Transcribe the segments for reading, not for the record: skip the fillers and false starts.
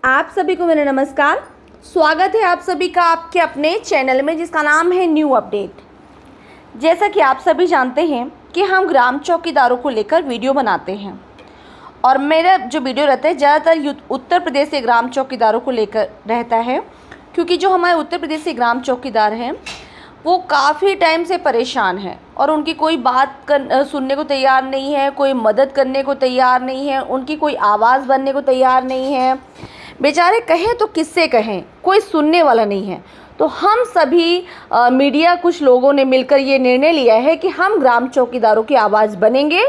आप सभी को मेरा नमस्कार। स्वागत है आप सभी का आपके अपने चैनल में जिसका नाम है न्यू अपडेट। जैसा कि आप सभी जानते हैं कि हम ग्राम चौकीदारों को लेकर वीडियो बनाते हैं और मेरा जो वीडियो रहता है ज़्यादातर उत्तर प्रदेश के ग्राम चौकीदारों को लेकर रहता है, क्योंकि जो हमारे उत्तर प्रदेश के ग्राम चौकीदार हैं वो काफ़ी टाइम से परेशान हैं और उनकी कोई बात सुनने को तैयार नहीं है, कोई मदद करने को तैयार नहीं है, उनकी कोई आवाज़ बनने को तैयार नहीं है। बेचारे कहें तो किससे कहें, कोई सुनने वाला नहीं है। तो हम सभी मीडिया कुछ लोगों ने मिलकर ये निर्णय लिया है कि हम ग्राम चौकीदारों की आवाज़ बनेंगे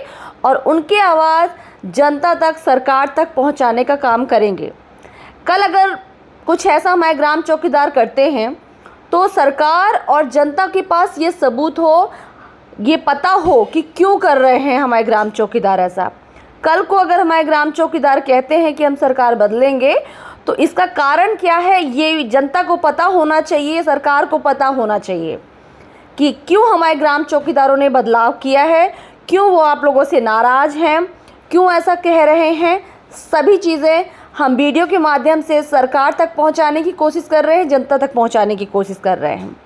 और उनकी आवाज़ जनता तक, सरकार तक पहुंचाने का काम करेंगे। कल अगर कुछ ऐसा हमारे ग्राम चौकीदार करते हैं तो सरकार और जनता के पास ये सबूत हो, ये पता हो कि क्यों कर रहे हैं हमारे ग्राम चौकीदार ऐसा। कल को अगर हमारे ग्राम चौकीदार कहते हैं कि हम सरकार बदलेंगे तो इसका कारण क्या है, ये जनता को पता होना चाहिए, सरकार को पता होना चाहिए कि क्यों हमारे ग्राम चौकीदारों ने बदलाव किया है, क्यों वो आप लोगों से नाराज़ हैं, क्यों ऐसा कह रहे हैं। सभी चीज़ें हम वीडियो के माध्यम से सरकार तक पहुंचाने की कोशिश कर रहे हैं, जनता तक पहुंचाने की कोशिश कर रहे हैं।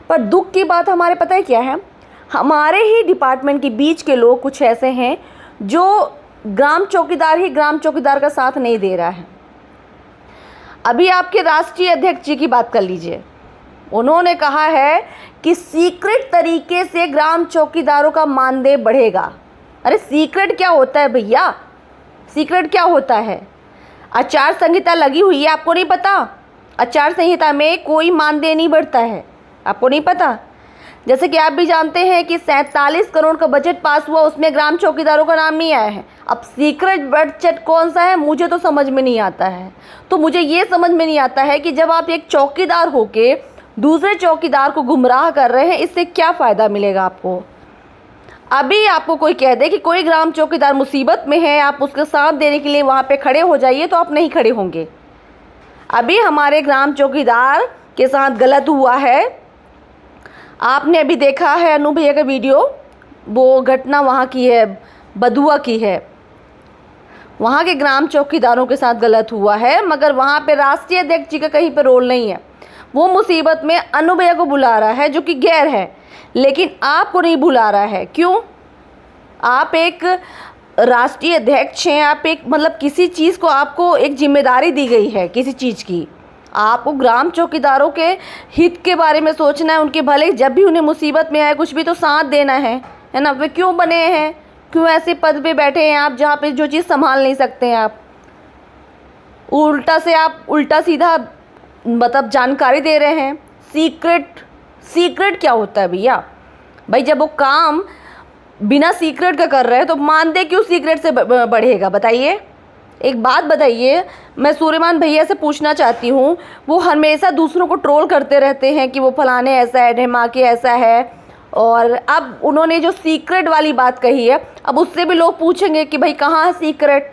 पर दुख की बात हमारे पता है क्या है, हमारे ही डिपार्टमेंट के बीच के लोग कुछ ऐसे हैं जो ग्राम चौकीदार का साथ नहीं दे रहा है। अभी आपके राष्ट्रीय अध्यक्ष जी की बात कर लीजिए, उन्होंने कहा है कि सीक्रेट तरीके से ग्राम चौकीदारों का मानदेय बढ़ेगा। अरे सीक्रेट क्या होता है भैया, सीक्रेट क्या होता है? आचार संहिता लगी हुई है, आपको नहीं पता? आचार संहिता में कोई मानदेय नहीं बढ़ता है, आपको नहीं पता? जैसे कि आप भी जानते हैं कि 47 करोड़ का बजट पास हुआ, उसमें ग्राम चौकीदारों का नाम नहीं आया है। अब सीक्रेट बजट कौन सा है मुझे तो समझ में नहीं आता है। तो मुझे ये समझ में नहीं आता है कि जब आप एक चौकीदार होके दूसरे चौकीदार को गुमराह कर रहे हैं, इससे क्या फ़ायदा मिलेगा आपको? अभी आपको कोई कह दे कि कोई ग्राम चौकीदार मुसीबत में है, आप उसका साथ देने के लिए वहाँ पे खड़े हो जाइए, तो आप नहीं खड़े होंगे। अभी हमारे ग्राम चौकीदार के साथ गलत हुआ है। आपने अभी देखा है अनु भैया का वीडियो, वो घटना वहाँ की है, बधुआ की है। वहाँ के ग्राम चौकीदारों के साथ गलत हुआ है, मगर वहाँ पे राष्ट्रीय अध्यक्ष जी का कहीं पे रोल नहीं है। वो मुसीबत में अनु भैया को बुला रहा है जो कि गैर है, लेकिन आपको नहीं बुला रहा है। क्यों? आप एक राष्ट्रीय अध्यक्ष हैं, आप एक मतलब किसी चीज़ को आपको एक जिम्मेदारी दी गई है किसी चीज़ की, आपको ग्राम चौकीदारों के हित के बारे में सोचना है, उनके भले जब भी उन्हें मुसीबत में आए कुछ भी तो साथ देना है ना? वे क्यों बने हैं, क्यों ऐसे पद पे बैठे हैं आप जहाँ पे जो चीज़ संभाल नहीं सकते हैं? आप उल्टा सीधा मतलब जानकारी दे रहे हैं। सीक्रेट क्या होता है भैया? भाई जब वो काम बिना सीक्रेट का कर रहे हैं तो मानदेय क्यों सीक्रेट से बढ़ेगा? बताइए, एक बात बताइए। मैं सूर्यमान भैया से पूछना चाहती हूँ, वो हमेशा दूसरों को ट्रोल करते रहते हैं कि वो फलाने ऐसा है, ढेमाके ऐसा है, और अब उन्होंने जो सीक्रेट वाली बात कही है, अब उससे भी लोग पूछेंगे कि भाई कहाँ सीक्रेट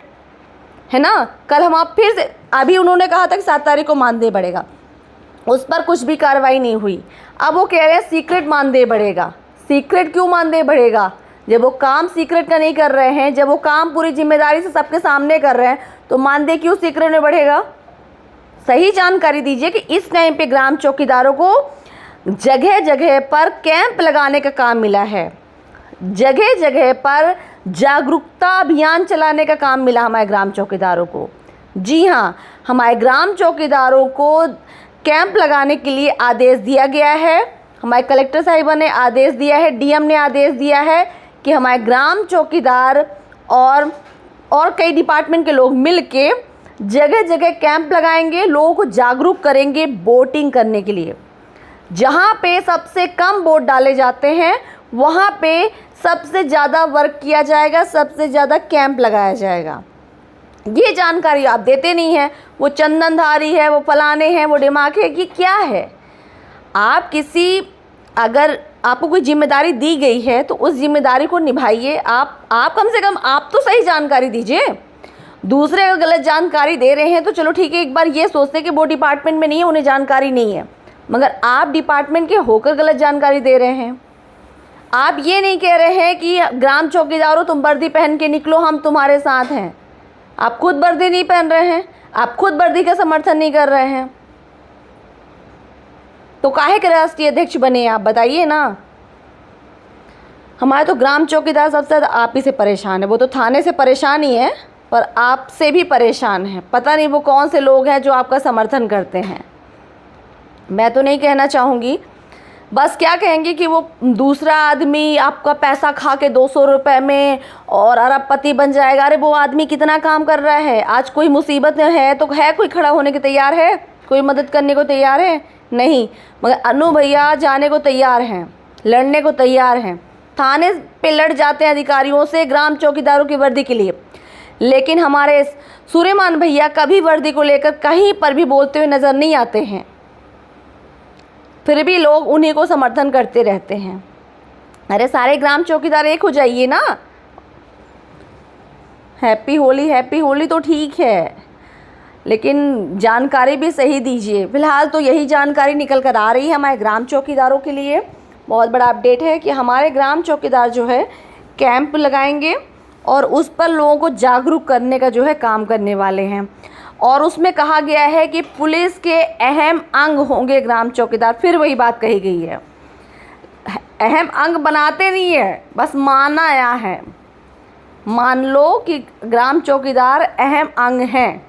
है ना? कल हम आप फिर से, अभी उन्होंने कहा था कि 7 तारीख को मानदेय बढ़ेगा, उस पर कुछ भी कार्रवाई नहीं हुई। अब वो कह रहे हैं सीक्रेट मानदेय बढ़ेगा। सीक्रेट क्यों मानदेय बढ़ेगा? जब वो काम सीक्रेट का नहीं कर रहे हैं, जब वो काम पूरी जिम्मेदारी से सबके सामने कर रहे हैं, तो मानदेय क्यों सीक्रेट में बढ़ेगा? सही जानकारी दीजिए कि इस टाइम पे ग्राम चौकीदारों को जगह जगह पर कैंप लगाने का काम मिला है, जगह जगह पर जागरूकता अभियान चलाने का काम मिला हमारे ग्राम चौकीदारों को। जी हाँ, हमारे ग्राम चौकीदारों को कैंप लगाने के लिए आदेश दिया गया है। हमारे कलेक्टर साहिबा ने आदेश दिया है, डीएम ने आदेश दिया है कि हमारे ग्राम चौकीदार और कई डिपार्टमेंट के लोग मिलके जगह जगह कैंप लगाएंगे, लोगों को जागरूक करेंगे वोटिंग करने के लिए। जहाँ पे सबसे कम वोट डाले जाते हैं वहाँ पे सबसे ज़्यादा वर्क किया जाएगा, सबसे ज़्यादा कैंप लगाया जाएगा। ये जानकारी आप देते नहीं हैं। वो चंदनधारी है, वो फलाने हैं, वो दिमाग है, कि क्या है? आप अगर आपको कोई जिम्मेदारी दी गई है तो उस जिम्मेदारी को निभाइए। आप कम से कम आप तो सही जानकारी दीजिए। दूसरे अगर गलत जानकारी दे रहे हैं तो चलो ठीक है, एक बार ये सोचते हैं कि वो डिपार्टमेंट में नहीं है, उन्हें जानकारी नहीं है, मगर आप डिपार्टमेंट के होकर गलत जानकारी दे रहे हैं। आप ये नहीं कह रहे हैं कि ग्राम चौकीदारों तुम वर्दी पहन के निकलो, हम तुम्हारे साथ हैं। आप खुद वर्दी नहीं पहन रहे हैं, आप खुद वर्दी का समर्थन नहीं कर रहे हैं तो काहे के राष्ट्रीय अध्यक्ष बने आप बताइए ना। हमारे तो ग्राम चौकीदार सबसे ज़्यादा आप ही से परेशान है। वो तो थाने से परेशान ही है पर आपसे भी परेशान है। पता नहीं वो कौन से लोग हैं जो आपका समर्थन करते हैं। मैं तो नहीं कहना चाहूँगी, बस क्या कहेंगे कि वो दूसरा आदमी आपका पैसा खा के 200 रुपये में और अरबपति बन जाएगा। अरे वो आदमी कितना काम कर रहा है, आज कोई मुसीबत में है तो है कोई खड़ा होने के तैयार है, कोई मदद करने को तैयार है? नहीं। मगर अनु भैया जाने को तैयार हैं, लड़ने को तैयार हैं, थाने पे लड़ जाते हैं अधिकारियों से ग्राम चौकीदारों की वर्दी के लिए। लेकिन हमारे सूर्यमान भैया कभी वर्दी को लेकर कहीं पर भी बोलते हुए नज़र नहीं आते हैं, फिर भी लोग उन्हीं को समर्थन करते रहते हैं। अरे सारे ग्राम चौकीदार एक हो जाइए ना। हैप्पी होली तो ठीक है, लेकिन जानकारी भी सही दीजिए। फ़िलहाल तो यही जानकारी निकल कर आ रही है हमारे ग्राम चौकीदारों के लिए। बहुत बड़ा अपडेट है कि हमारे ग्राम चौकीदार जो है कैंप लगाएंगे और उस पर लोगों को जागरूक करने का जो है काम करने वाले हैं। और उसमें कहा गया है कि पुलिस के अहम अंग होंगे ग्राम चौकीदार। फिर वही बात कही गई है, अहम अंग बनाते नहीं है, बस माना आया है। मान लो कि ग्राम चौकीदार अहम अंग हैं,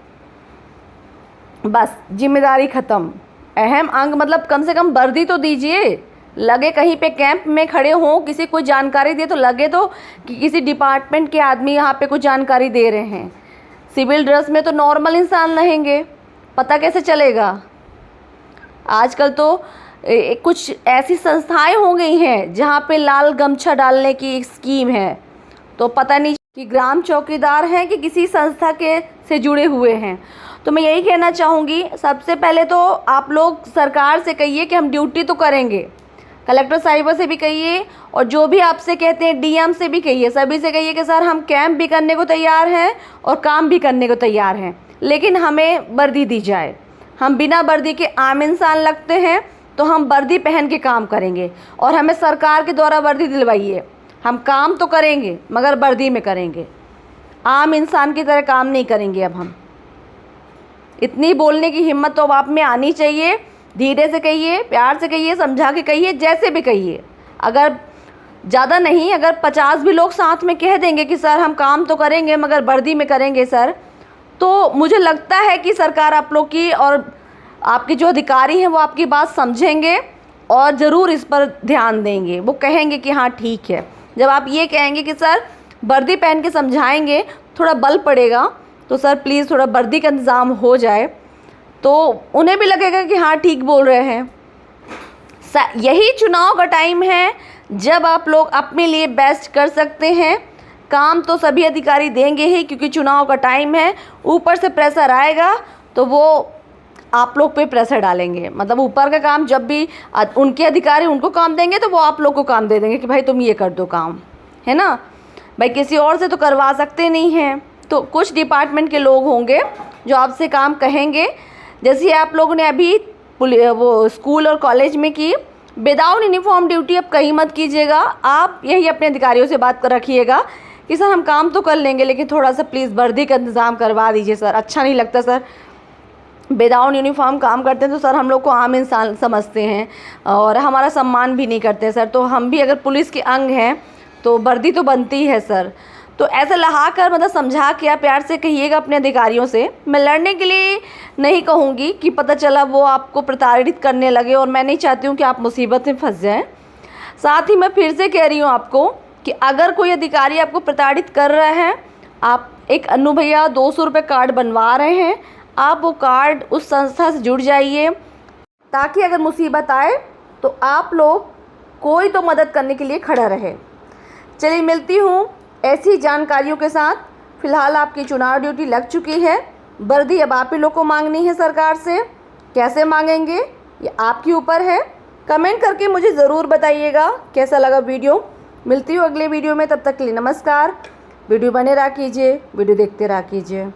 बस जिम्मेदारी ख़त्म। अहम अंग मतलब कम से कम वर्दी तो दीजिए, लगे कहीं पे कैंप में खड़े हों, किसी को जानकारी दे तो लगे तो कि किसी डिपार्टमेंट के आदमी यहाँ पे कुछ जानकारी दे रहे हैं। सिविल ड्रेस में तो नॉर्मल इंसान रहेंगे, पता कैसे चलेगा? आजकल तो कुछ ऐसी संस्थाएं हो गई हैं जहाँ पे लाल गमछा डालने की एक स्कीम है, तो पता नहीं कि ग्राम चौकीदार हैं कि किसी संस्था के से जुड़े हुए हैं। तो मैं यही कहना चाहूँगी, सबसे पहले तो आप लोग सरकार से कहिए कि हम ड्यूटी तो करेंगे, कलेक्टर साहिबा से भी कहिए और जो भी आपसे कहते हैं डीएम से भी कहिए, सभी से कहिए कि सर हम कैंप भी करने को तैयार हैं और काम भी करने को तैयार हैं, लेकिन हमें वर्दी दी जाए। हम बिना वर्दी के आम इंसान लगते हैं तो हम वर्दी पहन के काम करेंगे और हमें सरकार के द्वारा वर्दी दिलवाइए। हम काम तो करेंगे मगर वर्दी में करेंगे, आम इंसान की तरह काम नहीं करेंगे। अब हम इतनी बोलने की हिम्मत तो अब आप में आनी चाहिए। धीरे से कहिए, प्यार से कहिए, समझा के कहिए, जैसे भी कहिए। अगर ज़्यादा नहीं, अगर 50 भी लोग साथ में कह देंगे कि सर हम काम तो करेंगे मगर वर्दी में करेंगे सर, तो मुझे लगता है कि सरकार आप लोग की और आपके जो अधिकारी हैं वो आपकी बात समझेंगे और ज़रूर इस पर ध्यान देंगे। वो कहेंगे कि हाँ ठीक है। जब आप ये कहेंगे कि सर वर्दी पहन के समझाएंगे, थोड़ा बल पड़ेगा, तो सर प्लीज़ थोड़ा वर्दी का इंतज़ाम हो जाए, तो उन्हें भी लगेगा कि हाँ ठीक बोल रहे हैं। यही चुनाव का टाइम है जब आप लोग अपने लिए बेस्ट कर सकते हैं। काम तो सभी अधिकारी देंगे ही क्योंकि चुनाव का टाइम है। ऊपर से प्रेशर आएगा तो वो आप लोग पे प्रेशर डालेंगे। मतलब ऊपर का काम जब भी उनके अधिकारी उनको काम देंगे तो वो आप लोग को काम दे देंगे कि भाई तुम ये कर दो काम, है ना भाई। किसी और से तो करवा सकते नहीं हैं, तो कुछ डिपार्टमेंट के लोग होंगे जो आपसे काम कहेंगे। जैसे आप लोगों ने अभी वो स्कूल और कॉलेज में की, विदाउट यूनिफॉर्म ड्यूटी अब कहीं मत कीजिएगा। आप यही अपने अधिकारियों से बात कर रखिएगा कि सर हम काम तो कर लेंगे लेकिन थोड़ा सा प्लीज़ वर्दी का इंतज़ाम करवा दीजिए सर। अच्छा नहीं लगता सर, विदाउट यूनिफॉर्म काम करते हैं तो सर हम लोग को आम इंसान समझते हैं और हमारा सम्मान भी नहीं करते सर। तो हम भी अगर पुलिस के अंग हैं तो वर्दी तो बनती है सर। तो ऐसे लहा कर मतलब समझा के आप प्यार से कहिएगा अपने अधिकारियों से। मैं लड़ने के लिए नहीं कहूँगी कि पता चला वो आपको प्रताड़ित करने लगे, और मैं नहीं चाहती हूँ कि आप मुसीबत में फंस जाएं। साथ ही मैं फिर से कह रही हूँ आपको कि अगर कोई अधिकारी आपको प्रताड़ित कर रहा है, आप एक अनु भैया 200 रुपये कार्ड बनवा रहे हैं, आप वो कार्ड उस संस्था से जुड़ जाइए ताकि अगर मुसीबत आए तो आप लोग कोई तो मदद करने के लिए खड़ा रहे। चलिए मिलती हूँ ऐसी जानकारियों के साथ। फ़िलहाल आपकी चुनाव ड्यूटी लग चुकी है, वर्दी अब आप ही लोग को मांगनी है सरकार से। कैसे मांगेंगे ये आपके ऊपर है। कमेंट करके मुझे ज़रूर बताइएगा कैसा लगा वीडियो। मिलती हूँ अगले वीडियो में, तब तक के लिए नमस्कार। वीडियो बने रहा कीजिए, वीडियो देखते रहा कीजिए।